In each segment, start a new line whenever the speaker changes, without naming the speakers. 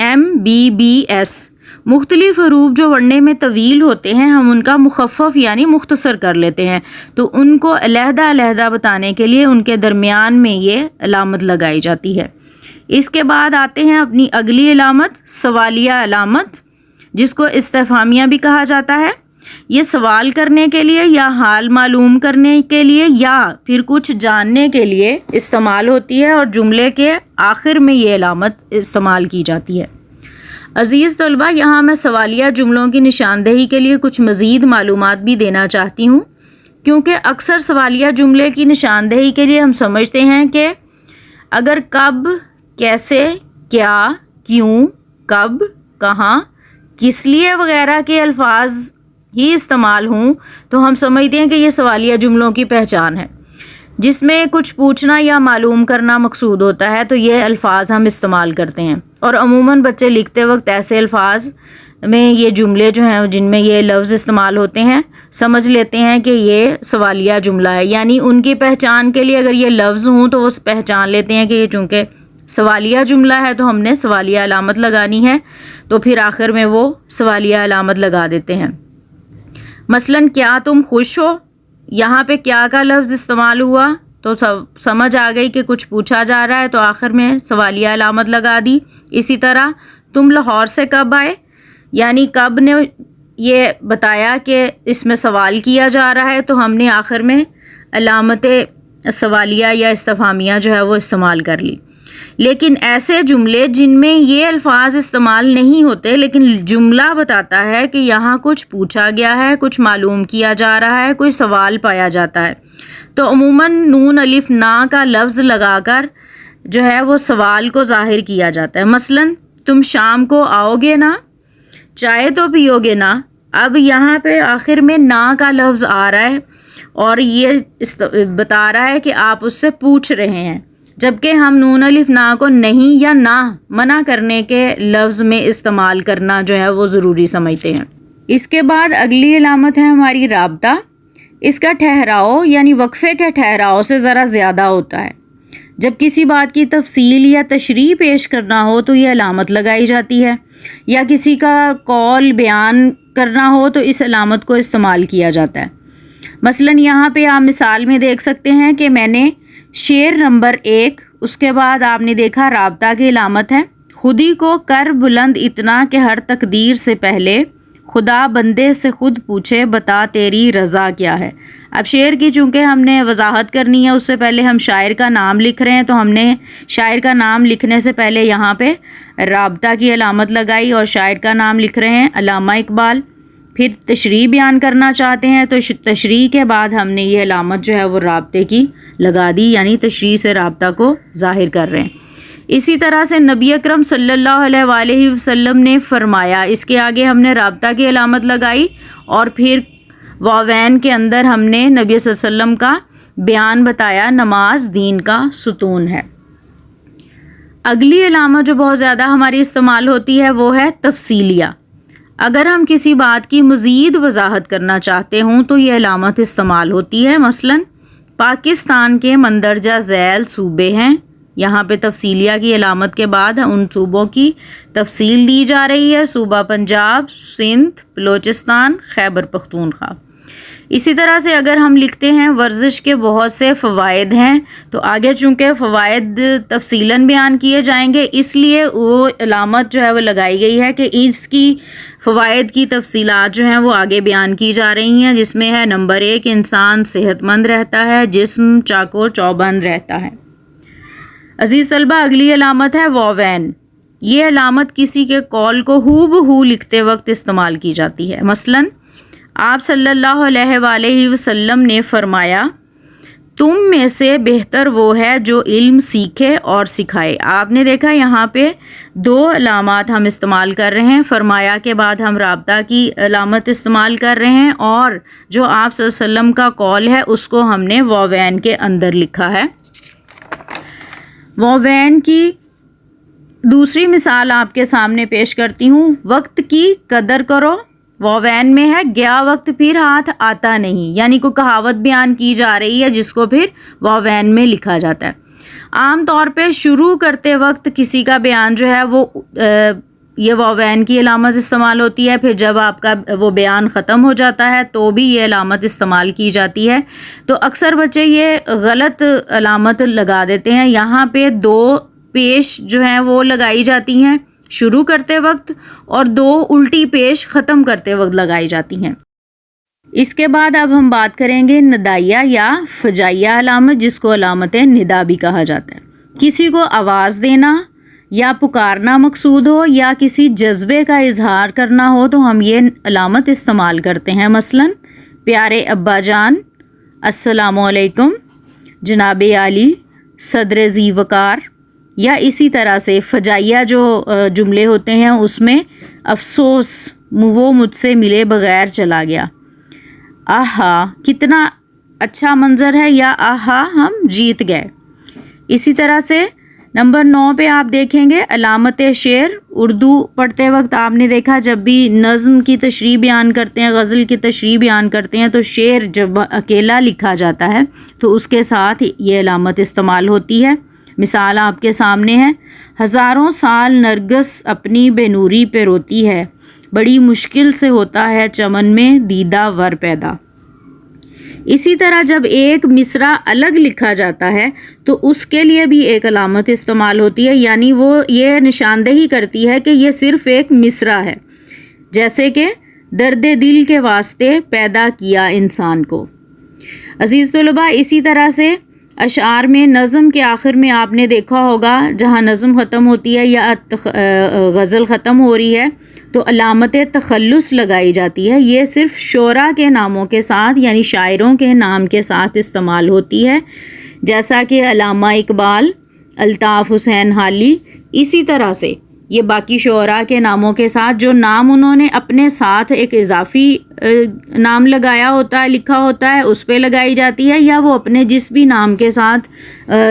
MBBS مختلف حروف جو پڑھنے میں طویل ہوتے ہیں ہم ان کا مخفف یعنی مختصر کر لیتے ہیں، تو ان کو علیحدہ علیحدہ بتانے کے لیے ان کے درمیان میں یہ علامت لگائی جاتی ہے۔ اس کے بعد آتے ہیں اپنی اگلی علامت، سوالیہ علامت، جس کو استفہامیہ بھی کہا جاتا ہے۔ یہ سوال کرنے کے لیے یا حال معلوم کرنے کے لیے یا پھر کچھ جاننے کے لیے استعمال ہوتی ہے، اور جملے کے آخر میں یہ علامت استعمال کی جاتی ہے۔ عزیز طلبہ، یہاں میں سوالیہ جملوں کی نشاندہی کے لیے کچھ مزید معلومات بھی دینا چاہتی ہوں، کیونکہ اکثر سوالیہ جملے کی نشاندہی کے لیے ہم سمجھتے ہیں کہ اگر کب، کیسے، کیا، کیوں، کب، کہاں، کس لیے وغیرہ کے الفاظ ہی استعمال ہوں تو ہم سمجھتے ہیں کہ یہ سوالیہ جملوں کی پہچان ہے، جس میں کچھ پوچھنا یا معلوم کرنا مقصود ہوتا ہے، تو یہ الفاظ ہم استعمال کرتے ہیں۔ اور عموماً بچے لکھتے وقت ایسے الفاظ میں یہ جملے جو ہیں جن میں یہ لفظ استعمال ہوتے ہیں سمجھ لیتے ہیں کہ یہ سوالیہ جملہ ہے، یعنی ان کی پہچان کے لیے اگر یہ لفظ ہوں تو وہ پہچان لیتے ہیں کہ یہ چونکہ سوالیہ جملہ ہے تو ہم نے سوالیہ علامت لگانی ہے، تو پھر آخر میں وہ سوالیہ علامت لگا دیتے ہیں۔ مثلاً کیا تم خوش ہو، یہاں پہ کیا کا لفظ استعمال ہوا تو سمجھ آ گئی کہ کچھ پوچھا جا رہا ہے، تو آخر میں سوالیہ علامت لگا دی۔ اسی طرح تم لاہور سے کب آئے، یعنی کب نے یہ بتایا کہ اس میں سوال کیا جا رہا ہے، تو ہم نے آخر میں علامت سوالیہ یا استفہامیہ جو ہے وہ استعمال کر لی۔ لیکن ایسے جملے جن میں یہ الفاظ استعمال نہیں ہوتے لیکن جملہ بتاتا ہے کہ یہاں کچھ پوچھا گیا ہے، کچھ معلوم کیا جا رہا ہے، کوئی سوال پایا جاتا ہے، تو عموماً نون الف نا کا لفظ لگا کر جو ہے وہ سوال کو ظاہر کیا جاتا ہے۔ مثلاً تم شام کو آؤ گے نا، چائے تو پیو گے نا۔ اب یہاں پہ آخر میں نا کا لفظ آ رہا ہے اور یہ بتا رہا ہے کہ آپ اس سے پوچھ رہے ہیں، جبکہ ہم نون الف نا کو نہیں یا نہ منع کرنے کے لفظ میں استعمال کرنا جو ہے وہ ضروری سمجھتے ہیں۔ اس کے بعد اگلی علامت ہے ہماری رابطہ۔ اس کا ٹھہراؤ یعنی وقفے کے ٹھہراؤ سے ذرا زیادہ ہوتا ہے۔ جب کسی بات کی تفصیل یا تشریح پیش کرنا ہو تو یہ علامت لگائی جاتی ہے، یا کسی کا قول بیان کرنا ہو تو اس علامت کو استعمال کیا جاتا ہے۔ مثلاً یہاں پہ آپ مثال میں دیکھ سکتے ہیں کہ میں نے شعر نمبر 1، اس کے بعد آپ نے دیکھا رابطہ کی علامت ہے، خودی کو کر بلند اتنا کہ ہر تقدیر سے پہلے خدا بندے سے خود پوچھے بتا تیری رضا کیا ہے۔ اب شعر کی چونکہ ہم نے وضاحت کرنی ہے، اس سے پہلے ہم شاعر کا نام لکھ رہے ہیں، تو ہم نے شاعر کا نام لکھنے سے پہلے یہاں پہ رابطہ کی علامت لگائی اور شاعر کا نام لکھ رہے ہیں علامہ اقبال۔ پھر تشریح بیان کرنا چاہتے ہیں تو تشریح کے بعد ہم نے یہ علامت جو ہے وہ رابطے کی لگا دی، یعنی تشریح سے رابطہ کو ظاہر کر رہے ہیں۔ اسی طرح سے نبی اکرم صلی اللہ علیہ وآلہ وسلم نے فرمایا، اس کے آگے ہم نے رابطہ کی علامت لگائی اور پھر واوین کے اندر ہم نے نبی صلی اللہ علیہ وسلم کا بیان بتایا، نماز دین کا ستون ہے۔ اگلی علامت جو بہت زیادہ ہماری استعمال ہوتی ہے وہ ہے تفصیلیہ۔ اگر ہم کسی بات کی مزید وضاحت کرنا چاہتے ہوں تو یہ علامت استعمال ہوتی ہے۔ مثلاً پاکستان کے مندرجہ ذیل صوبے ہیں، یہاں پہ تفصیلیہ کی علامت کے بعد ان صوبوں کی تفصیل دی جا رہی ہے، صوبہ پنجاب، سندھ، بلوچستان، خیبر پختونخوا۔ اسی طرح سے اگر ہم لکھتے ہیں ورزش کے بہت سے فوائد ہیں، تو آگے چونکہ فوائد تفصیلاً بیان کیے جائیں گے، اس لیے وہ علامت جو ہے وہ لگائی گئی ہے کہ اس کی فوائد کی تفصیلات جو ہیں وہ آگے بیان کی جا رہی ہیں، جس میں ہے نمبر 1 انسان صحت مند رہتا ہے، جسم چاقو چوبند رہتا ہے۔ عزیز طلبہ، اگلی علامت ہے واوین۔ یہ علامت کسی کے قول کو ہو بہو لکھتے وقت استعمال کی جاتی ہے۔ مثلاً آپ صلی اللہ علیہ وآلہ وسلم نے فرمایا، تم میں سے بہتر وہ ہے جو علم سیکھے اور سکھائے۔ آپ نے دیکھا یہاں پہ 2 علامات ہم استعمال کر رہے ہیں، فرمایا کے بعد ہم رابطہ کی علامت استعمال کر رہے ہیں، اور جو آپ صلی اللہ علیہ وسلم کا قول ہے اس کو ہم نے واوین کے اندر لکھا ہے۔ واوین کی دوسری مثال آپ کے سامنے پیش کرتی ہوں، وقت کی قدر کرو۔ واوین میں ہے گیا وقت پھر ہاتھ آتا نہیں، یعنی کوئی کہاوت بیان کی جا رہی ہے جس کو پھر واوین میں لکھا جاتا ہے۔ عام طور پہ شروع کرتے وقت کسی کا بیان جو ہے وہ یہ واوین کی علامت استعمال ہوتی ہے. پھر جب آپ کا وہ بیان ختم ہو جاتا ہے تو بھی یہ علامت استعمال کی جاتی ہے. تو اکثر بچے یہ غلط علامت لگا دیتے ہیں. یہاں پہ 2 پیش جو ہیں وہ لگائی جاتی ہیں شروع کرتے وقت اور 2 الٹی پیش ختم کرتے وقت لگائی جاتی ہیں. اس کے بعد اب ہم بات کریں گے ندائیہ یا فجائیہ علامت، جس کو علامت ندا بھی کہا جاتا ہے. کسی کو آواز دینا یا پکارنا مقصود ہو یا کسی جذبے کا اظہار کرنا ہو تو ہم یہ علامت استعمال کرتے ہیں. مثلاً پیارے ابا جان، السلام علیکم، جناب عالی، صدر ذی وقار. یا اسی طرح سے فجائیہ جو جملے ہوتے ہیں اس میں افسوس، وہ مجھ سے ملے بغیر چلا گیا. آہا کتنا اچھا منظر ہے، یا آہا ہم جیت گئے. اسی طرح سے نمبر 9 پہ آپ دیکھیں گے علامت شعر. اردو پڑھتے وقت آپ نے دیکھا جب بھی نظم کی تشریح بیان کرتے ہیں، غزل کی تشریح بیان کرتے ہیں تو شعر جب اکیلا لکھا جاتا ہے تو اس کے ساتھ یہ علامت استعمال ہوتی ہے. مثال آپ کے سامنے ہے: ہزاروں سال نرگس اپنی بے نوری پہ روتی ہے، بڑی مشکل سے ہوتا ہے چمن میں دیدہ ور پیدا. اسی طرح جب ایک مصرع الگ لکھا جاتا ہے تو اس کے لیے بھی ایک علامت استعمال ہوتی ہے، یعنی وہ یہ نشاندہی کرتی ہے کہ یہ صرف ایک مصرع ہے. جیسے کہ درد دل کے واسطے پیدا کیا انسان کو. عزیز طلباء، اسی طرح سے اشعار میں نظم کے آخر میں آپ نے دیکھا ہوگا جہاں نظم ختم ہوتی ہے یا غزل ختم ہو رہی ہے تو علامت تخلص لگائی جاتی ہے. یہ صرف شعراء کے ناموں کے ساتھ یعنی شاعروں کے نام کے ساتھ استعمال ہوتی ہے، جیسا کہ علامہ اقبال، الطاف حسین حالی. اسی طرح سے یہ باقی شعراء کے ناموں کے ساتھ جو نام انہوں نے اپنے ساتھ ایک اضافی نام لگایا ہوتا ہے، لکھا ہوتا ہے، اس پہ لگائی جاتی ہے، یا وہ اپنے جس بھی نام کے ساتھ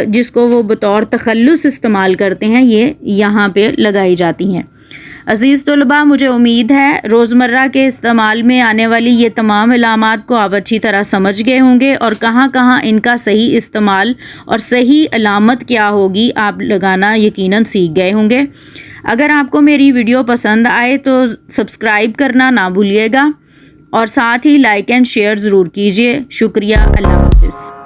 جس کو وہ بطور تخلص استعمال کرتے ہیں یہ یہاں پہ لگائی جاتی ہیں. عزیز طلباء، مجھے امید ہے روزمرہ کے استعمال میں آنے والی یہ تمام علامات کو آپ اچھی طرح سمجھ گئے ہوں گے اور کہاں کہاں ان کا صحیح استعمال اور صحیح علامت کیا ہوگی آپ لگانا یقیناً سیکھ گئے ہوں گے. اگر آپ کو میری ویڈیو پسند آئے تو سبسکرائب کرنا نہ بھولیے گا اور ساتھ ہی لائک اینڈ شیئر ضرور کیجیے. شکریہ. اللہ حافظ.